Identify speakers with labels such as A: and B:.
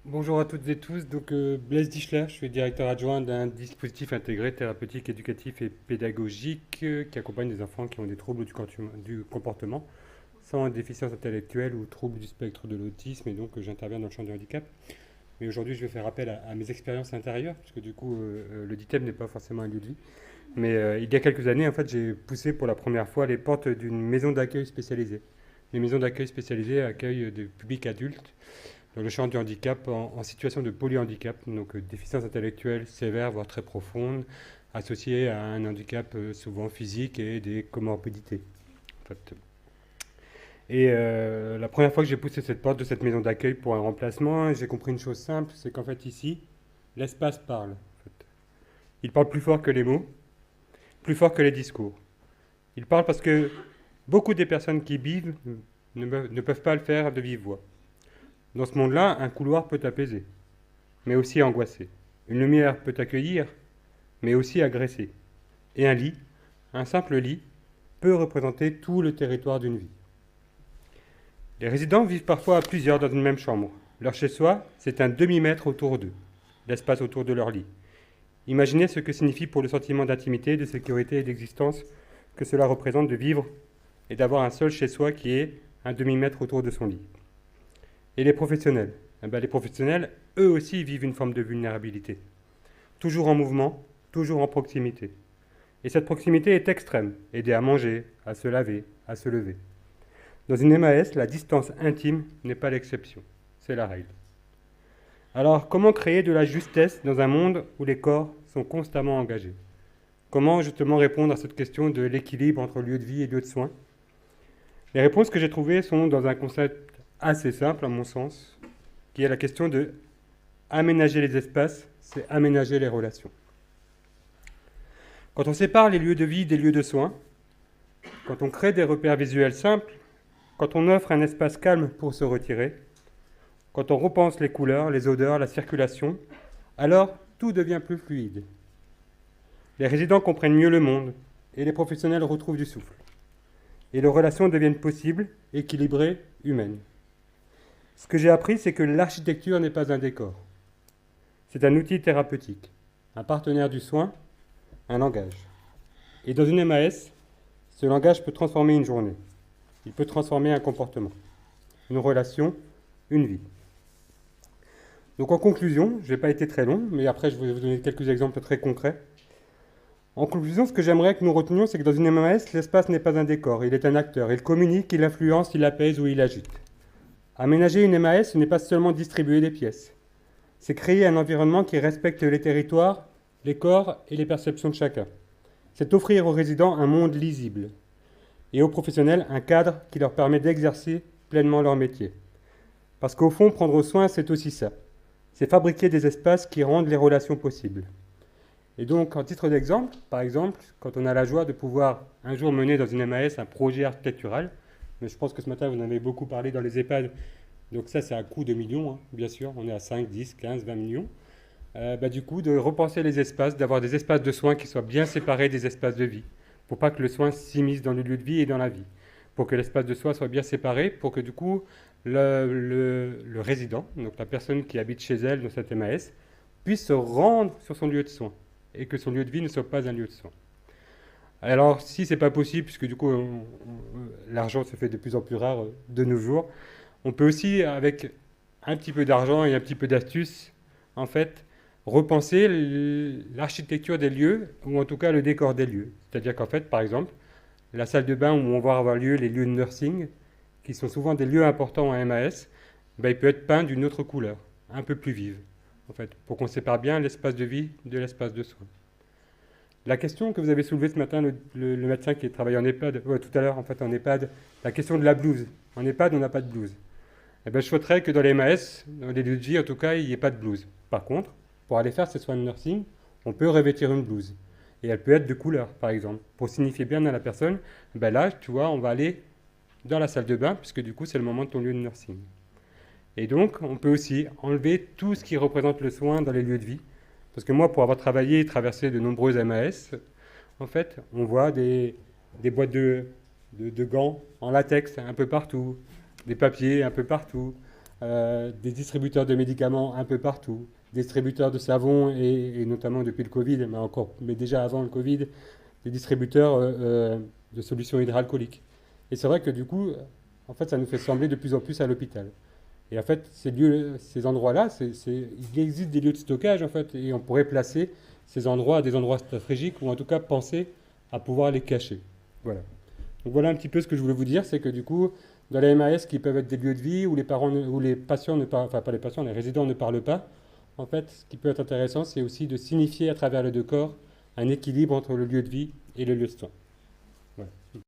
A: Bonjour à toutes et tous, Blaise Dichler, je suis directeur adjoint d'un dispositif intégré thérapeutique, éducatif et pédagogique qui accompagne des enfants qui ont des troubles du comportement, sans déficience intellectuelle ou troubles du spectre de l'autisme, et donc j'interviens dans le champ du handicap. Mais aujourd'hui je vais faire appel à mes expériences intérieures, puisque le DITEM n'est pas forcément un lieu de vie. Mais il y a quelques années, en fait, j'ai poussé pour la première fois les portes d'une maison d'accueil spécialisée. Les maisons d'accueil spécialisées accueillent des publics adultes dans le champ du handicap en situation de polyhandicap, donc déficience intellectuelle sévère, voire très profonde, associée à un handicap souvent physique et des comorbidités. En fait. Et la première fois que j'ai poussé cette porte de cette maison d'accueil pour un remplacement, j'ai compris une chose simple, c'est qu'en fait ici, l'espace parle. En fait. Il parle plus fort que les mots, plus fort que les discours. Il parle parce que beaucoup des personnes qui vivent ne peuvent pas le faire de vive voix. Dans ce monde-là, un couloir peut apaiser, mais aussi angoisser. Une lumière peut accueillir, mais aussi agresser. Et un lit, un simple lit, peut représenter tout le territoire d'une vie. Les résidents vivent parfois à plusieurs dans une même chambre. Leur chez-soi, c'est un demi-mètre autour d'eux, l'espace autour de leur lit. Imaginez ce que signifie pour le sentiment d'intimité, de sécurité et d'existence que cela représente de vivre et d'avoir un seul chez-soi qui est un demi-mètre autour de son lit. Et les professionnels les professionnels, eux aussi, vivent une forme de vulnérabilité. Toujours en mouvement, toujours en proximité. Et cette proximité est extrême, aider à manger, à se laver, à se lever. Dans une MAS, la distance intime n'est pas l'exception, c'est la règle. Alors, comment créer de la justesse dans un monde où les corps sont constamment engagés? Comment justement répondre à cette question de l'équilibre entre lieu de vie et lieu de soins? Les réponses que j'ai trouvées sont dans un concept assez simple, à mon sens, qui est la question de aménager les espaces, c'est aménager les relations. Quand on sépare les lieux de vie des lieux de soins, quand on crée des repères visuels simples, quand on offre un espace calme pour se retirer, quand on repense les couleurs, les odeurs, la circulation, alors tout devient plus fluide. Les résidents comprennent mieux le monde et les professionnels retrouvent du souffle. Et les relations deviennent possibles, équilibrées, humaines. Ce que j'ai appris, c'est que l'architecture n'est pas un décor. C'est un outil thérapeutique, un partenaire du soin, un langage. Et dans une MAS, ce langage peut transformer une journée. Il peut transformer un comportement, une relation, une vie. Donc en conclusion, je n'ai pas été très long, mais après je vais vous donner quelques exemples très concrets. En conclusion, ce que j'aimerais que nous retenions, c'est que dans une MAS, l'espace n'est pas un décor, il est un acteur. Il communique, il influence, il apaise ou il agite. Aménager une MAS, ce n'est pas seulement distribuer des pièces. C'est créer un environnement qui respecte les territoires, les corps et les perceptions de chacun. C'est offrir aux résidents un monde lisible et aux professionnels un cadre qui leur permet d'exercer pleinement leur métier. Parce qu'au fond, prendre soin, c'est aussi ça. C'est fabriquer des espaces qui rendent les relations possibles. Et donc, en titre d'exemple, par exemple, quand on a la joie de pouvoir un jour mener dans une MAS un projet architectural, mais je pense que ce matin vous en avez beaucoup parlé dans les EHPAD, donc ça c'est un coût de millions, hein, bien sûr, on est à 5, 10, 15, 20 millions. Du coup, de repenser les espaces, d'avoir des espaces de soins qui soient bien séparés des espaces de vie, pour pas que le soin s'immisce dans le lieu de vie et dans la vie, pour que l'espace de soins soit bien séparé, pour que du coup, le résident, donc la personne qui habite chez elle dans cette MAS, puisse se rendre sur son lieu de soins, et que son lieu de vie ne soit pas un lieu de soins. Alors, si c'est pas possible, puisque du coup, l'argent se fait de plus en plus rare de nos jours, on peut aussi, avec un petit peu d'argent et un petit peu d'astuce, en fait, repenser l'architecture des lieux, ou en tout cas le décor des lieux. C'est-à-dire qu'en fait, par exemple, la salle de bain où on va avoir lieu les lieux de nursing, qui sont souvent des lieux importants en MAS, il peut être peint d'une autre couleur, un peu plus vive, en fait, pour qu'on sépare bien l'espace de vie de l'espace de soins. La question que vous avez soulevée ce matin, le médecin qui travaille en EHPAD, tout à l'heure en fait en EHPAD, la question de la blouse. En EHPAD, on n'a pas de blouse. Je souhaiterais que dans les MAS, dans les lieux de vie en tout cas, il n'y ait pas de blouse. Par contre, pour aller faire ces soins de nursing, on peut revêtir une blouse. Et elle peut être de couleur, par exemple, pour signifier bien à la personne, là, tu vois, on va aller dans la salle de bain, puisque du coup, c'est le moment de ton lieu de nursing. Et donc, on peut aussi enlever tout ce qui représente le soin dans les lieux de vie. Parce que moi, pour avoir travaillé et traversé de nombreuses MAS, en fait, on voit des boîtes de gants en latex un peu partout, des papiers un peu partout, des distributeurs de médicaments un peu partout, des distributeurs de savon et notamment depuis le Covid, mais déjà avant le Covid, des distributeurs de solutions hydroalcooliques. Et c'est vrai que du coup, en fait, ça nous fait ressembler de plus en plus à l'hôpital. Et en fait, ces endroits-là, il existe des lieux de stockage, en fait, et on pourrait placer ces endroits à des endroits stratégiques, ou en tout cas penser à pouvoir les cacher. Voilà. Donc voilà un petit peu ce que je voulais vous dire, c'est que du coup, dans les MAS qui peuvent être des lieux de vie où les parents, où les patients ne parlent, enfin pas les patients, les résidents ne parlent pas, en fait, ce qui peut être intéressant, c'est aussi de signifier à travers les deux corps un équilibre entre le lieu de vie et le lieu de soins.